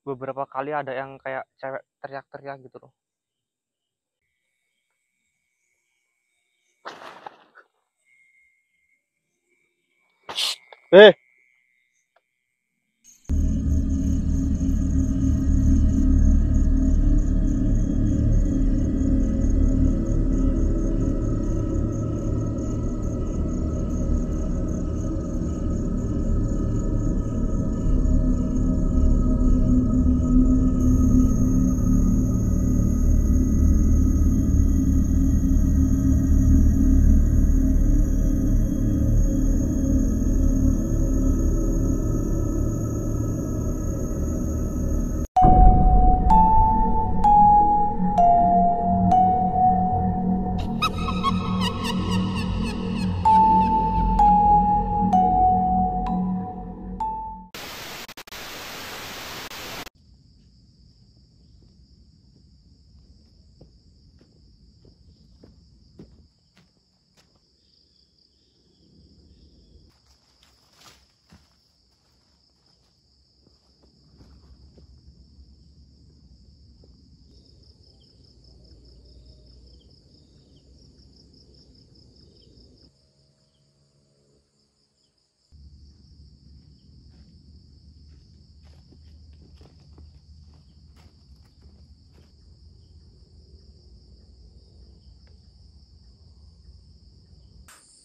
beberapa kali ada yang kayak cewek teriak-teriak gitu loh.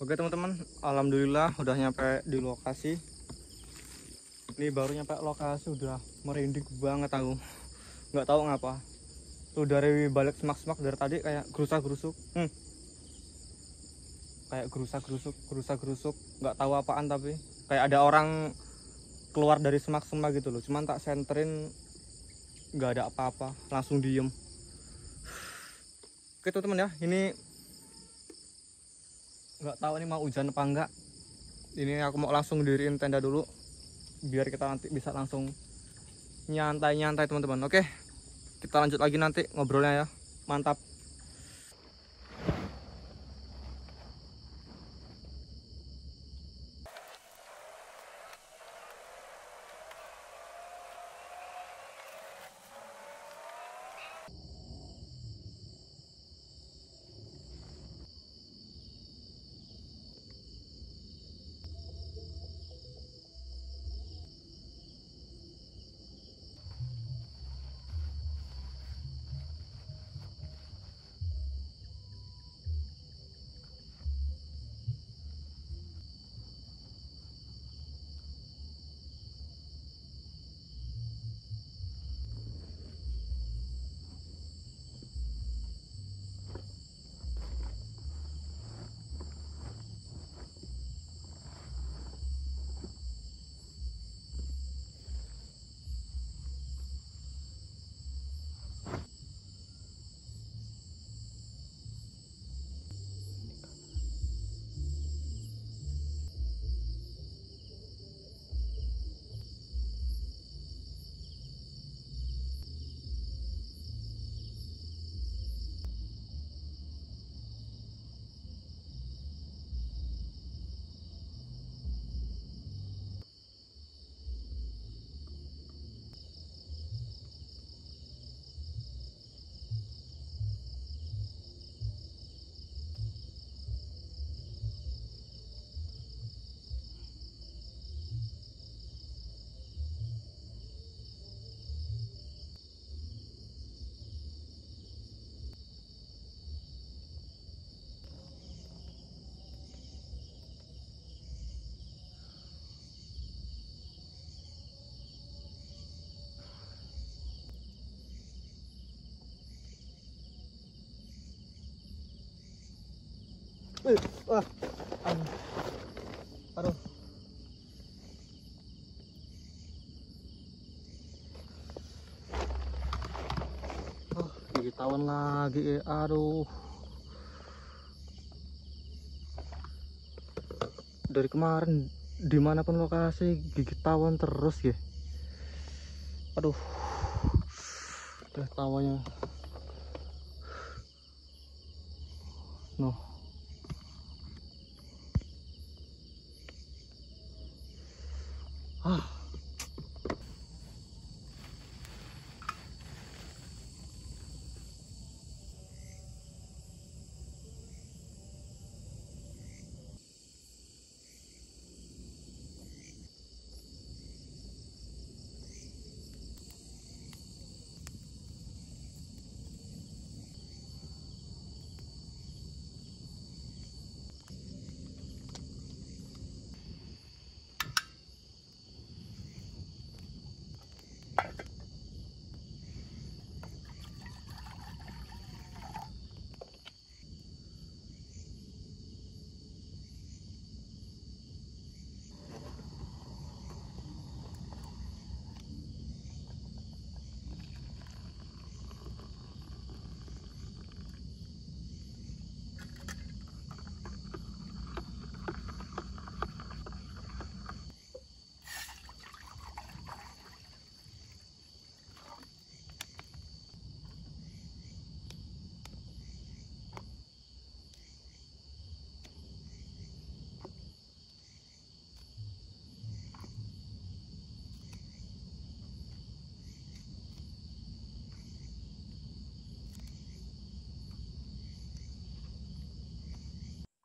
Oke teman-teman, alhamdulillah udah nyampe di lokasi. Ini baru nyampe lokasi udah merinding banget aku. Nggak tahu ngapa. Tuh dari balik semak-semak dari tadi kayak gerusak-gerusuk. Kayak gerusak-gerusuk. Nggak tahu apaan tapi kayak ada orang keluar dari semak-semak gitu loh. Cuman tak senterin nggak ada apa-apa, langsung diem. Oke teman-teman ya, ini nggak tahu ini mau hujan apa enggak. Ini aku mau langsung diriin tenda dulu biar kita nanti bisa langsung nyantai-nyantai teman-teman. Oke, kita lanjut lagi nanti ngobrolnya ya. Mantap. Wah, aduh. Gigi tawon lagi, aduh. Dari kemarin dimanapun lokasi gigi tawon terus ya. Aduh, udah tawonnya. Noh.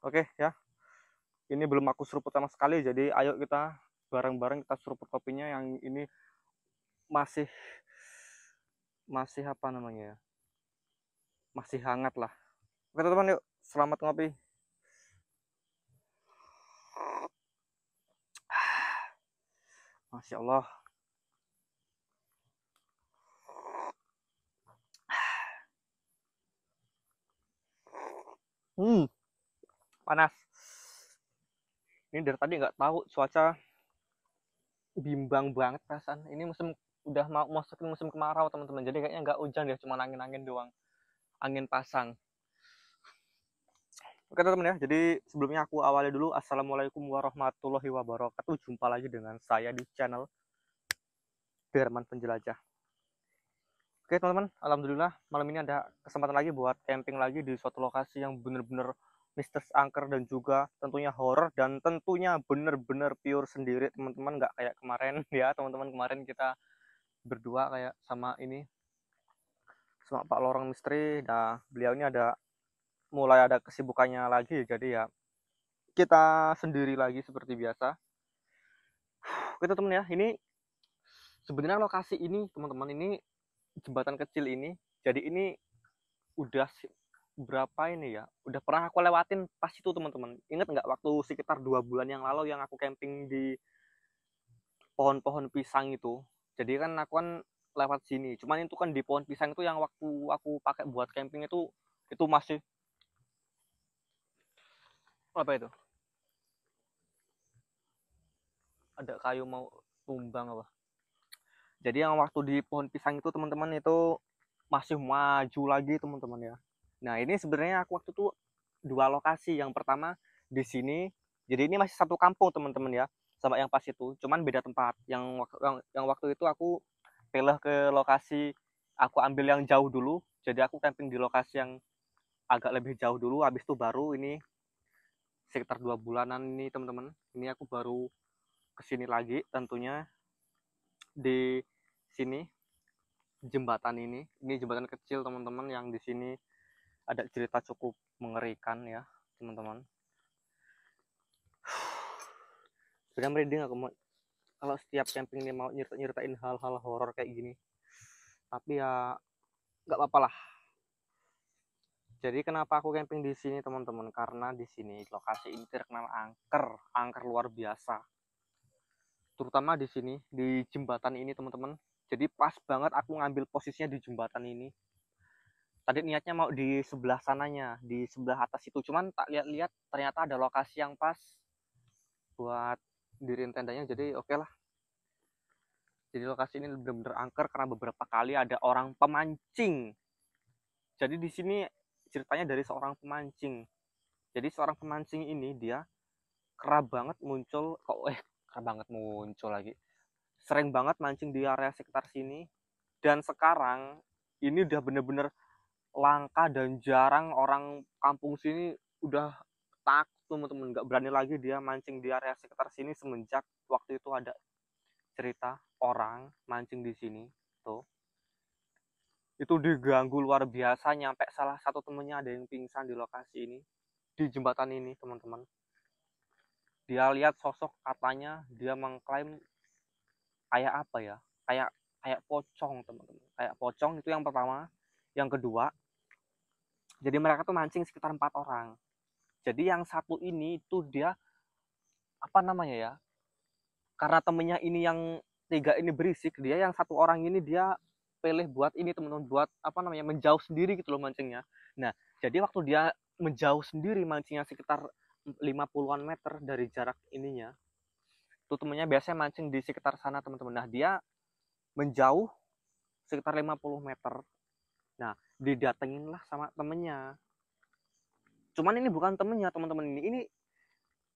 Oke ya, ini belum aku seruput sama sekali, jadi ayo kita bareng-bareng kita seruput kopinya. Yang ini masih masih apa namanya ya, masih hangat lah. Oke teman-teman, yuk selamat ngopi. Masya Allah. Panas. Ini dari tadi nggak tahu, cuaca bimbang banget perasaan. Ini musim udah mau masukin musim kemarau teman-teman. Jadi kayaknya nggak hujan ya, cuma angin-angin doang. Angin pasang. Oke teman-teman ya, jadi sebelumnya aku awali dulu. Assalamualaikum warahmatullahi wabarakatuh. Jumpa lagi dengan saya di channel Derman Penjelajah. Oke teman-teman, alhamdulillah malam ini ada kesempatan lagi buat camping lagi di suatu lokasi yang bener-bener mistis, angker, dan juga tentunya horror, dan tentunya bener-bener pure sendiri teman-teman, nggak kayak kemarin ya teman-teman. Kemarin kita berdua kayak sama ini, sama Pak Lorong Misteri. Nah beliau ini mulai ada kesibukannya lagi, jadi ya kita sendiri lagi seperti biasa. Oke teman-teman ya, ini sebenarnya lokasi ini teman-teman, ini jembatan kecil ini, jadi ini udah berapa ini ya, udah pernah aku lewatin pas itu teman-teman. Ingat nggak waktu sekitar 2 bulan yang lalu yang aku camping di pohon-pohon pisang itu? Jadi kan aku kan lewat sini, cuman itu kan di pohon pisang itu yang waktu aku pakai buat camping itu masih apa itu, ada kayu mau tumbang apa. Jadi yang waktu di pohon pisang itu teman-teman, itu masih maju lagi teman-teman ya. Nah ini sebenarnya aku waktu itu 2 lokasi. Yang pertama di sini, jadi ini masih satu kampung teman-teman ya, sama yang pas itu, cuman beda tempat. Yang waktu itu aku pilih ke lokasi, aku ambil yang jauh dulu. Jadi aku camping di lokasi yang agak lebih jauh dulu, habis itu baru ini sekitar 2 bulanan ini teman-teman, ini aku baru kesini lagi tentunya di sini jembatan ini jembatan kecil teman-teman, yang di sini ada cerita cukup mengerikan ya teman-teman. Sudah merinding aku mau kalau setiap camping ini mau nyeritain hal-hal horor kayak gini, tapi ya nggak apa-apa lah. Jadi kenapa aku camping di sini teman-teman, karena di sini lokasi ini terkenal angker luar biasa, terutama di sini di jembatan ini teman-teman. Jadi pas banget aku ngambil posisinya di jembatan ini. Tadi niatnya mau di sebelah sananya, di sebelah atas itu, cuman tak lihat-lihat ternyata ada lokasi yang pas buat diriin tendanya. Jadi oke lah. Jadi lokasi ini benar-benar angker karena beberapa kali ada orang pemancing. Jadi di sini ceritanya dari seorang pemancing. Jadi seorang pemancing ini dia kerap banget muncul, kerap banget muncul lagi. Sering banget mancing di area sekitar sini. Dan sekarang ini udah bener-bener langka dan jarang orang kampung sini udah takut teman-teman, nggak berani lagi dia mancing di area sekitar sini semenjak waktu itu ada cerita orang mancing di sini tuh. Itu diganggu luar biasa, nyampe salah satu temennya ada yang pingsan di lokasi ini, di jembatan ini teman-teman. Dia lihat sosok, katanya dia mengklaim kayak apa ya, kayak kayak pocong teman-teman, kayak pocong. Itu yang pertama. Yang kedua, jadi mereka tuh mancing sekitar 4 orang. Jadi yang satu ini tuh dia apa namanya ya, karena temennya ini yang 3 ini berisik, dia yang 1 orang ini dia pilih buat ini teman-teman, buat apa namanya, menjauh sendiri gitu loh mancingnya. Nah jadi waktu dia menjauh sendiri mancingnya sekitar 50-an meter dari jarak ininya, tuh temennya biasanya mancing di sekitar sana teman-teman. Nah dia menjauh sekitar 50 meter. Nah didatengin lah sama temennya, cuman ini bukan temennya teman-teman, ini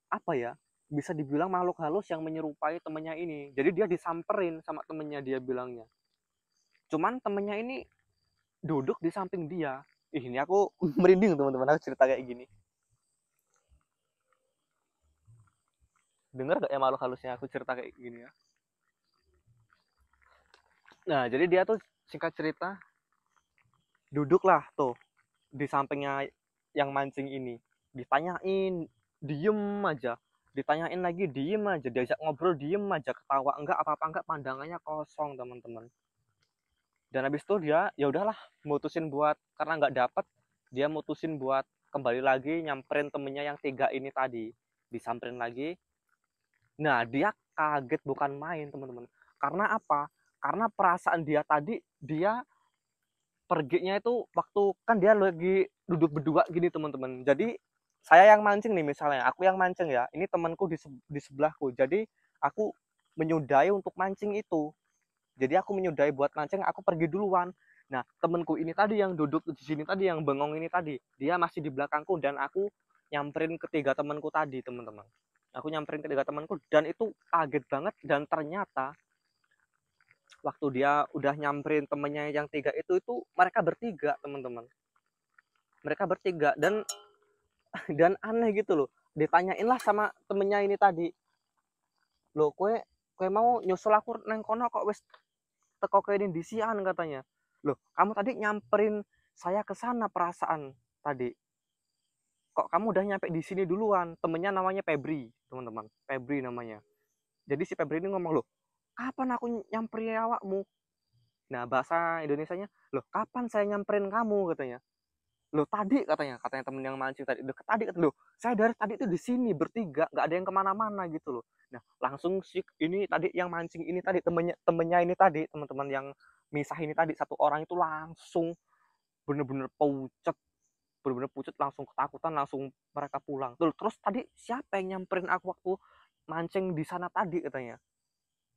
apa ya, bisa dibilang makhluk halus yang menyerupai temennya ini. Jadi dia disamperin sama temennya, dia bilangnya. Cuman temennya ini duduk di samping dia. Ini aku merinding teman-teman, aku cerita kayak gini. Dengar gak ya makhluk halusnya aku cerita kayak gini ya? Nah jadi dia tuh singkat cerita duduklah tuh di sampingnya yang mancing ini. ditanyain diem aja, ditanyain lagi diem aja, diajak ngobrol diem aja, ketawa enggak, apa-apa enggak, pandangannya kosong teman-teman. Dan habis itu dia ya udahlah mutusin buat, karena nggak dapet, dia mutusin buat kembali lagi nyamperin temennya yang 3 ini tadi, disamperin lagi. Nah dia kaget bukan main teman-teman. Karena apa? Karena perasaan dia tadi, dia perginya itu waktu kan dia lagi duduk berdua gini teman-teman. Jadi saya yang mancing nih, misalnya aku yang mancing ya, ini temanku di sebelahku, jadi aku menyudahi untuk mancing itu. Jadi aku menyudahi buat mancing, aku pergi duluan. Nah temanku ini tadi yang duduk di sini tadi, yang bengong ini tadi, dia masih di belakangku, dan aku nyamperin ketiga temanku tadi teman-teman. Aku nyamperin ketiga temanku, dan itu kaget banget. Dan ternyata waktu dia udah nyamperin temennya yang 3 itu mereka bertiga teman-teman, mereka bertiga. Dan aneh gitu loh, ditanyain lah sama temennya ini tadi, loh kue kue mau nyusul aku neng kono kok wis teko kene disian, katanya. Loh kamu tadi nyamperin saya ke sana, perasaan tadi kok kamu udah nyampe di sini duluan. Temennya namanya Febri teman-teman, Febri namanya. Jadi si Febri ini ngomong, loh kapan aku nyamperin awakmu. Nah bahasa Indonesianya, loh kapan saya nyamperin kamu, katanya. Loh tadi, katanya temen yang mancing tadi, loh tadi, loh saya dari tadi itu di sini bertiga, nggak ada yang kemana-mana gitu loh. Nah langsung si ini tadi yang mancing ini tadi, temennya ini tadi, teman-teman yang misah ini tadi, satu orang itu langsung bener-bener pucet, bener-bener pucet, langsung ketakutan, langsung mereka pulang. Terus tadi siapa yang nyamperin aku waktu mancing di sana tadi, katanya.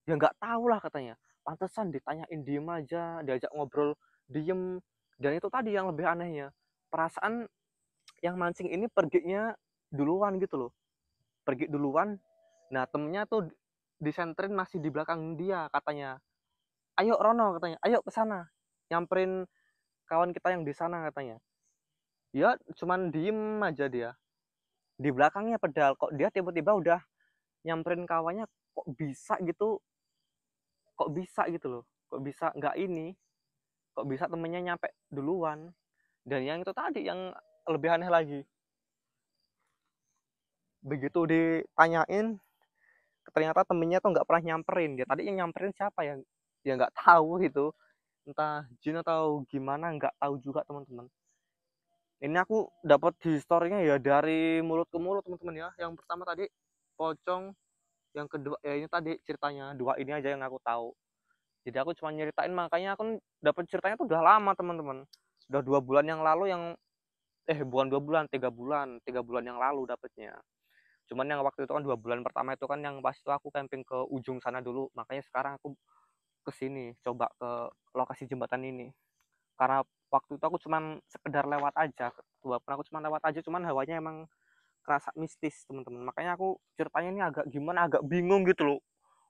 Ya nggak tahu lah, katanya. Pantesan ditanyain diem aja, diajak ngobrol diem. Dan itu tadi yang lebih anehnya, perasaan yang mancing ini perginya duluan gitu loh, pergi duluan. Nah temennya tuh disentrin masih di belakang dia, katanya. Ayo Rono, katanya, ayo ke sana, nyamperin kawan kita yang di sana, katanya. Ya cuman diem aja dia di belakangnya, pedal kok dia tiba-tiba udah nyamperin kawannya. Kok bisa gitu loh, kok bisa nggak ini, kok bisa temennya nyampe duluan. Dan yang itu tadi yang lebih aneh lagi, begitu ditanyain ternyata temennya tuh nggak pernah nyamperin. Dia tadi yang nyamperin siapa ya, dia nggak tahu itu, entah jin atau gimana, nggak tahu juga teman-teman. Ini aku dapat historinya ya dari mulut ke mulut teman-teman ya. Yang pertama tadi pocong, yang kedua ya ini tadi ceritanya, dua ini aja yang aku tahu. Jadi aku cuma nyeritain, makanya aku dapat ceritanya tuh udah lama teman-teman, udah 2 bulan yang lalu, yang bukan 2 bulan, 3 bulan, 3 bulan yang lalu dapetnya. Cuman yang waktu itu kan 2 bulan pertama itu kan yang pas itu aku camping ke ujung sana dulu, makanya sekarang aku kesini coba ke lokasi jembatan ini. Karena waktu itu aku cuman sekedar lewat aja, aku cuman lewat aja, cuman hawanya emang kerasa mistis teman-teman. Makanya aku ceritanya ini agak gimana, agak bingung gitu loh,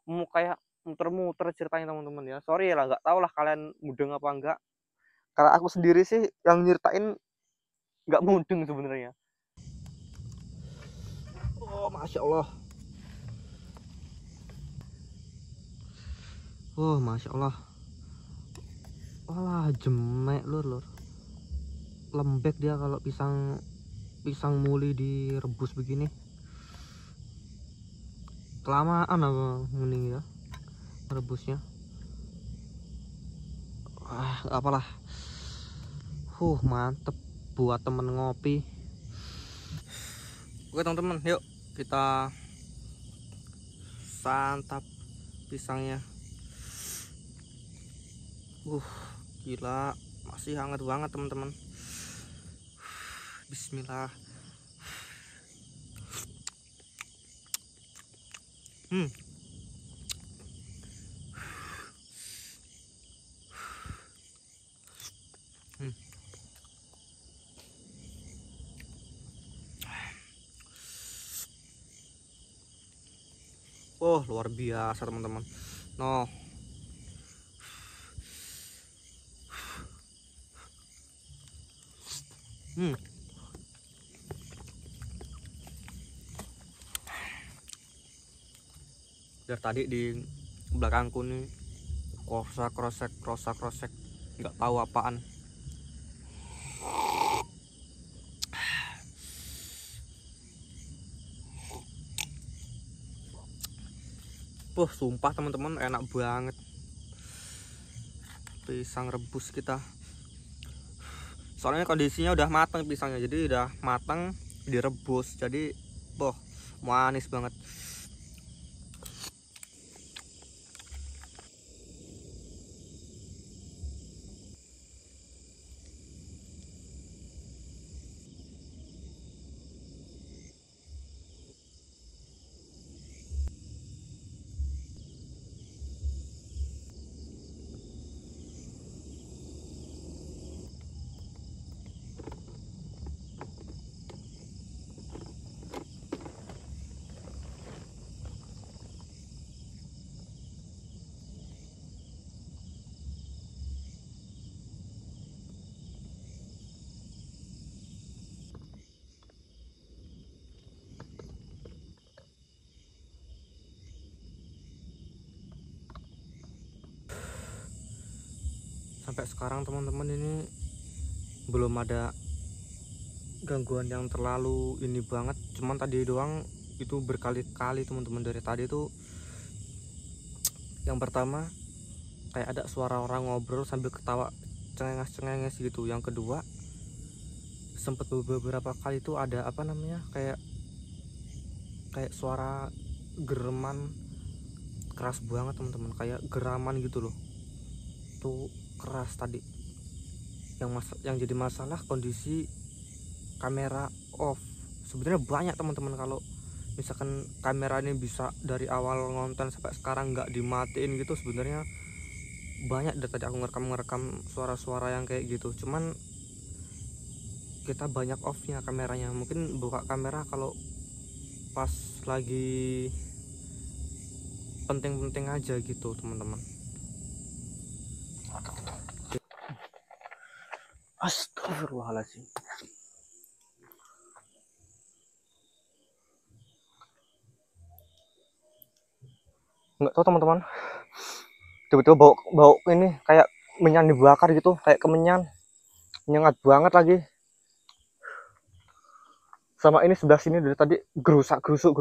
mau kayak muter-muter ceritanya teman-teman ya. Sorry lah, nggak tahu lah kalian mudeng apa enggak. Karena aku sendiri sih yang nyeritain nggak mudeng sebenarnya. Oh masya Allah, oh masya Allah, walah jemek lur, lembek dia kalau pisang pisang muli direbus begini. Kelamaan apa mending ya rebusnya. Apalah, mantep buat temen ngopi. Oke teman-teman, yuk kita santap pisangnya. Gila, masih hangat banget teman-teman. Bismillah. Oh luar biasa teman-teman. No. Dari tadi di belakangku nih krosak nggak tahu apaan. Sumpah teman-teman enak banget pisang rebus kita. Soalnya kondisinya udah matang pisangnya, jadi udah matang direbus, jadi manis banget. Sampai sekarang teman-teman ini belum ada gangguan yang terlalu ini banget, cuman tadi doang itu berkali-kali teman-teman. Dari tadi tuh yang pertama kayak ada suara orang ngobrol sambil ketawa cengenges-cengenges gitu. Yang kedua sempat beberapa kali tuh ada apa namanya, kayak suara gereman keras banget teman-teman, kayak geraman gitu loh, tuh keras tadi. Yang jadi masalah kondisi kamera off. Sebenarnya banyak teman-teman, kalau misalkan kamera ini bisa dari awal ngonten sampai sekarang nggak dimatiin gitu, sebenarnya banyak dari tadi aku ngerekam suara-suara yang kayak gitu. Cuman kita banyak offnya kameranya, mungkin buka kamera kalau pas lagi penting-penting aja gitu teman-teman. Astagfirullahaladzim. Nggak tahu teman-teman, tiba-tiba bau ini kayak menyan dibakar gitu, kayak kemenyan, nyengat banget lagi. Sama ini sebelah sini dari tadi gerusak gerusuk.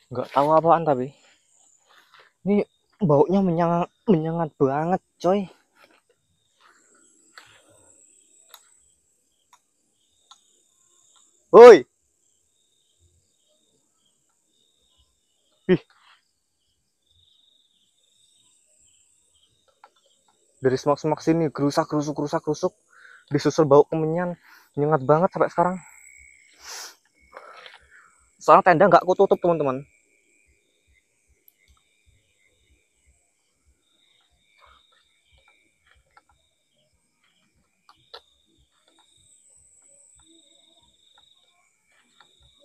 Nggak tahu apaan, tapi ini baunya menyengat banget coy. Woi, ih, dari semak-semak sini gerusak gerusuk, disusul bau kemenyan, nyengat banget sampai sekarang. Soalnya tenda nggak aku tutup teman-teman.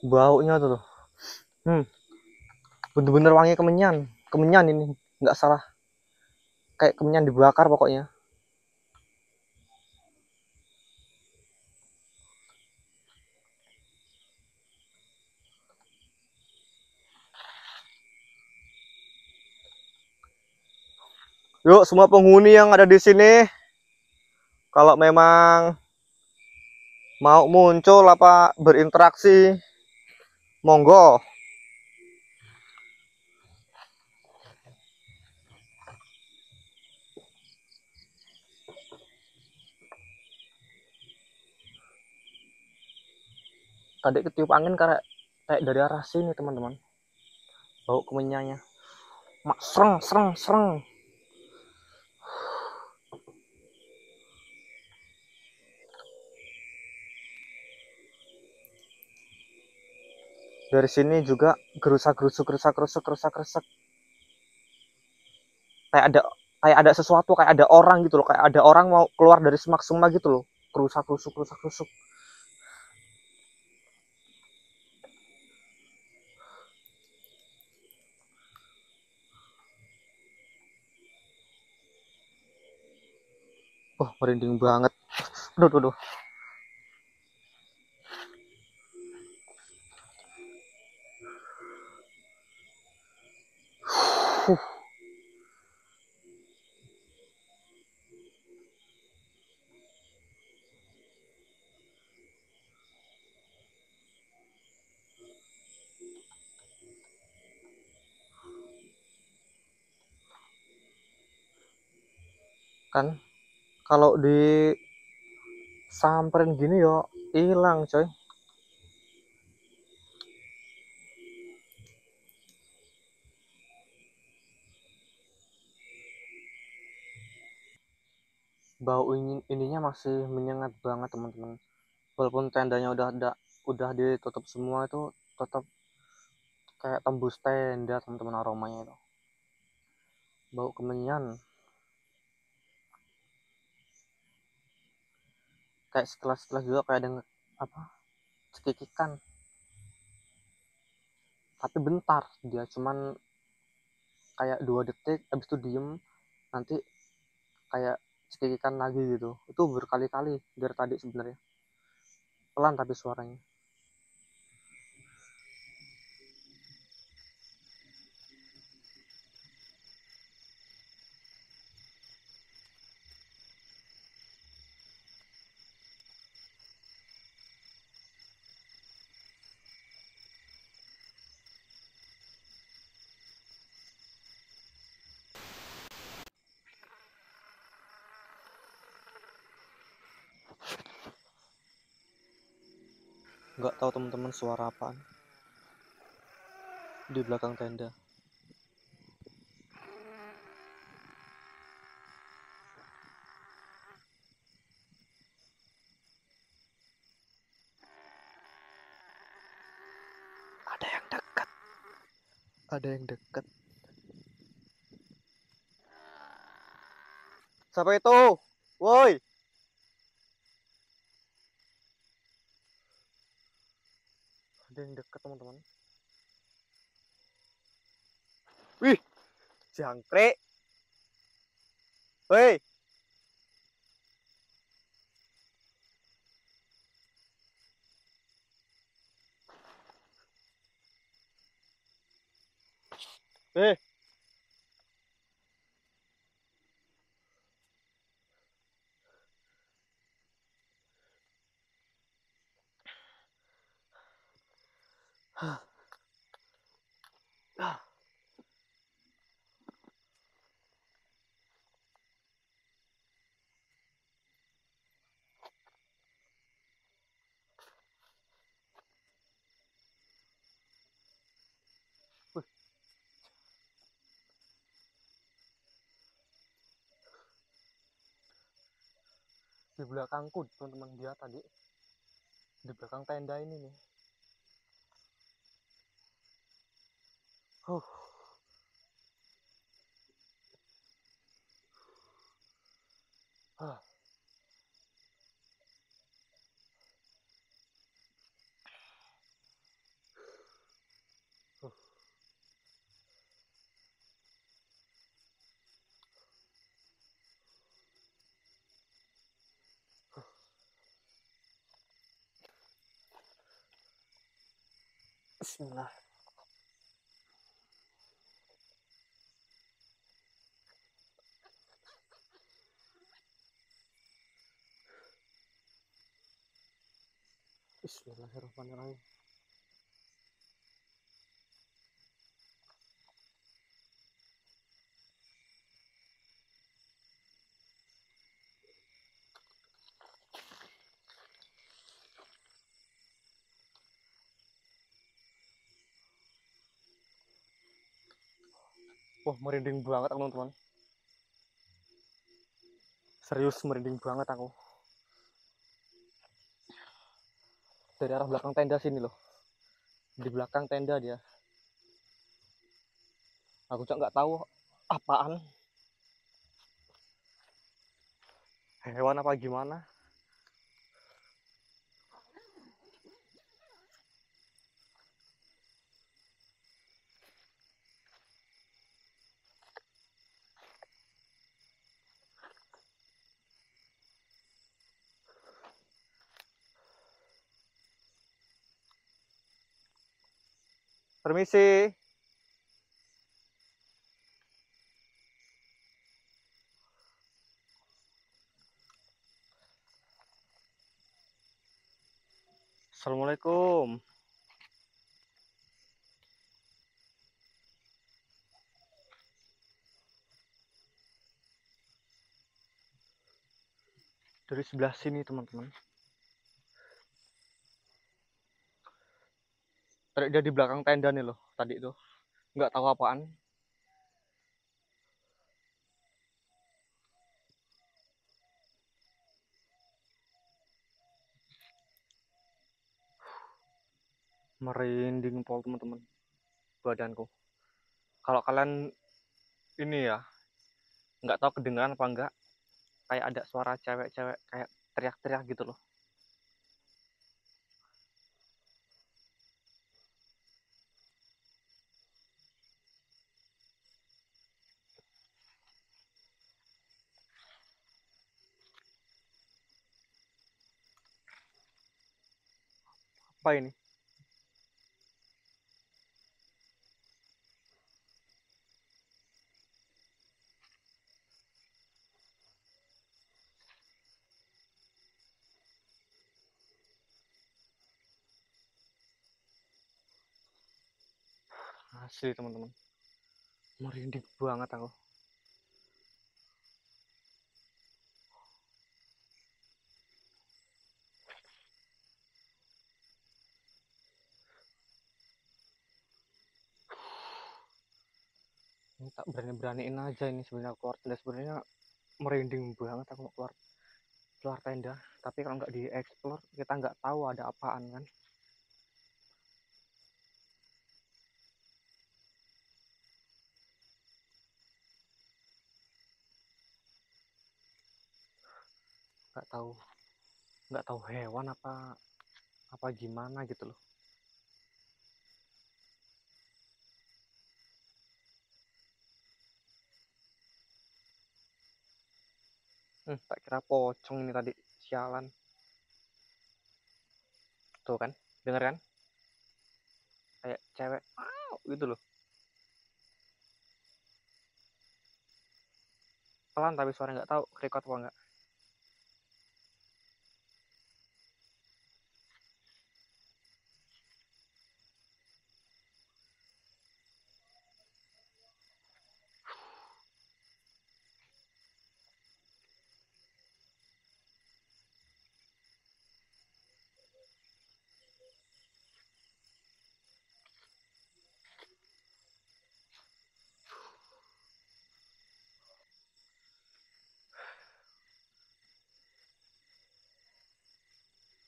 Baunya tuh, bener-bener wangi kemenyan ini, nggak salah, kayak kemenyan dibakar pokoknya. Yuk semua penghuni yang ada di sini, kalau memang mau muncul apa berinteraksi, monggo. Tadi ketiup angin kayak dari arah sini teman-teman, bau kemenyannya mak sereng. Dari sini juga gerusak gerusuk, kayak ada sesuatu, kayak ada orang gitu loh, kayak ada orang mau keluar dari semak-semak gitu loh, gerusak gerusuk. Merinding banget. Aduh. kan kalau di samperin gini yo hilang coy. Bau ininya masih menyengat banget teman-teman, walaupun tendanya udah ditutup semua, itu tetap kayak tembus tenda teman-teman, aromanya itu bau kemenyan, kayak setelah juga kayak ada apa cekikikan, tapi bentar, dia cuman kayak 2 detik habis itu diem, nanti kayak cekikikan lagi gitu. Itu berkali-kali dari tadi sebenarnya, pelan tapi suaranya. Nggak tahu teman-teman suara apaan di belakang tenda. Ada yang dekat, ada yang dekat. Siapa itu? Woi, ada yang dekat teman-teman. Wih, jangkrik. Woi, eh. Di belakangku teman-teman, dia tadi di belakang tenda ini nih. Huh. Huh. Bismillah. Bismillahirrahmanirrahim. Wah, merinding banget teman-teman. Serius merinding banget aku. Dari arah belakang tenda sini loh. Di belakang tenda dia. Aku juga nggak tahu apaan. Hewan apa gimana. Permisi. Assalamualaikum. dari sebelah sini teman-teman. Tadi dia di belakang tenda nih loh tadi tuh, nggak tahu apaan. Merinding pol teman-teman badanku. Kalau kalian ini ya nggak tahu kedengaran apa enggak, kayak ada suara cewek-cewek kayak teriak-teriak gitu loh. Apa ini? Asli teman-teman, merinding banget aku. Ini tak berani-beraniin aja ini sebenarnya keluar tenda. Sebenarnya merinding banget aku mau keluar tenda, tapi kalau nggak dieksplor kita nggak tahu ada apaan kan. nggak tahu nggak tahu hewan apa gimana gitu loh. Tak kira pocong ini tadi, sialan. Tuh kan, denger kan, kayak cewek gitu loh, pelan tapi suara nggak tahu record apa enggak.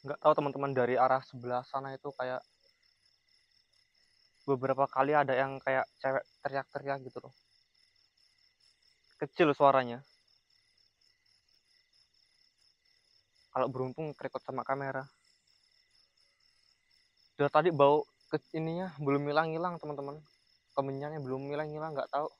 Nggak tahu teman-teman, dari arah sebelah sana itu kayak beberapa kali ada yang kayak cewek teriak-teriak gitu loh, kecil suaranya. Kalau beruntung record sama kamera. Udah tadi bau ke ininya belum hilang-hilang teman-teman, kemenyannya belum hilang-hilang, nggak tahu.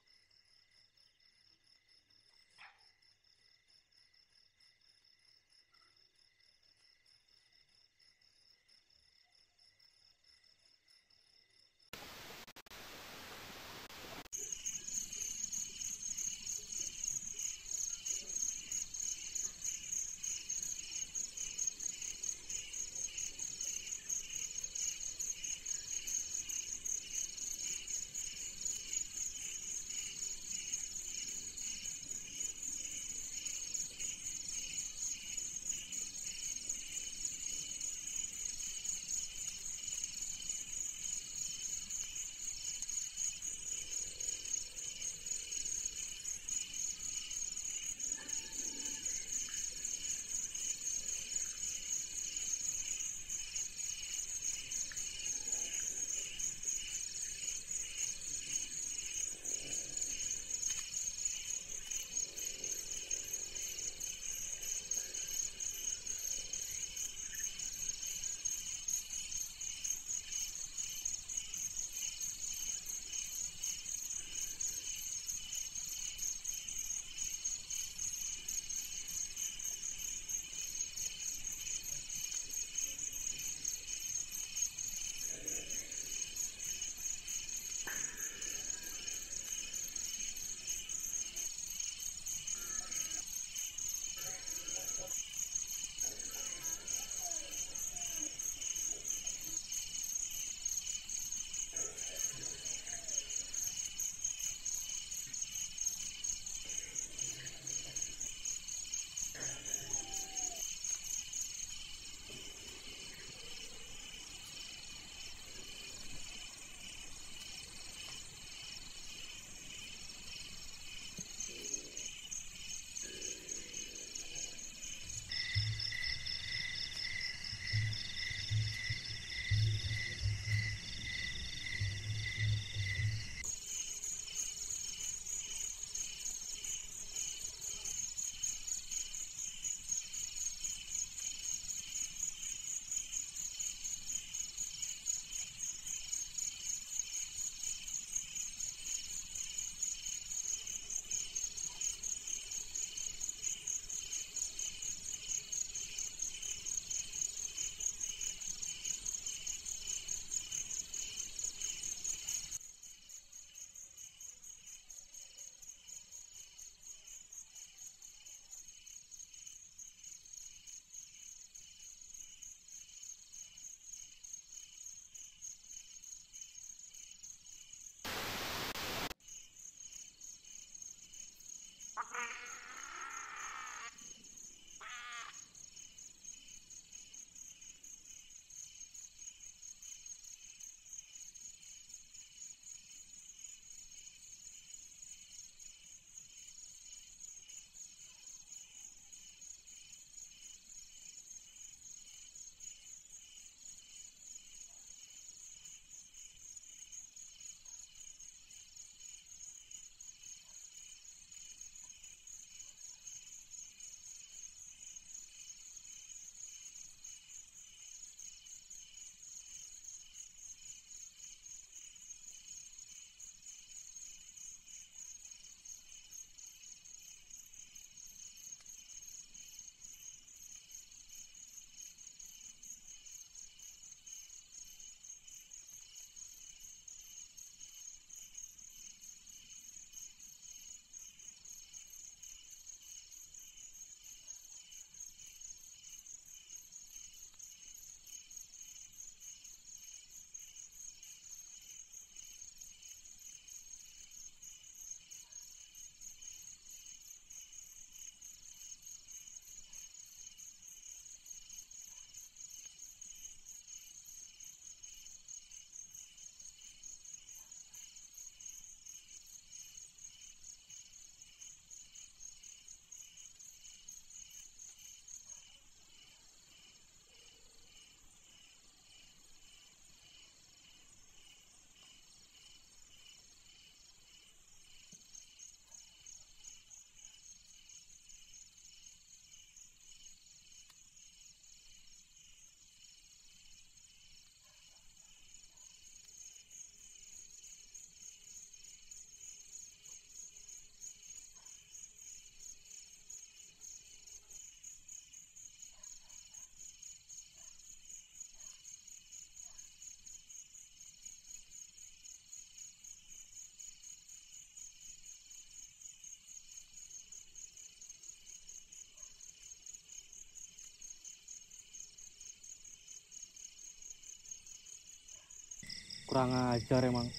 kurang ajar emang.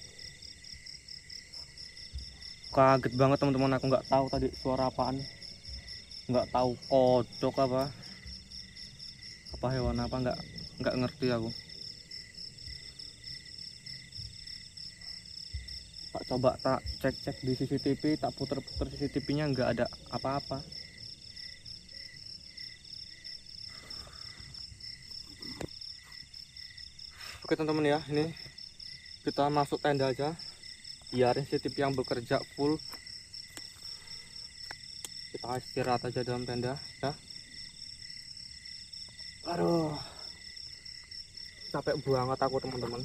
Kaget banget teman-teman, aku nggak tahu tadi suara apaan, nggak tahu kodok apa hewan apa, nggak ngerti aku. Tak coba tak cek di CCTV, tak puter-puter CCTV-nya, nggak ada apa-apa. Oke teman-teman ya, ini kita masuk tenda aja, biarin CCTV yang bekerja full. Kita istirahat aja dalam tenda ya. Aduh, capek banget aku teman-teman.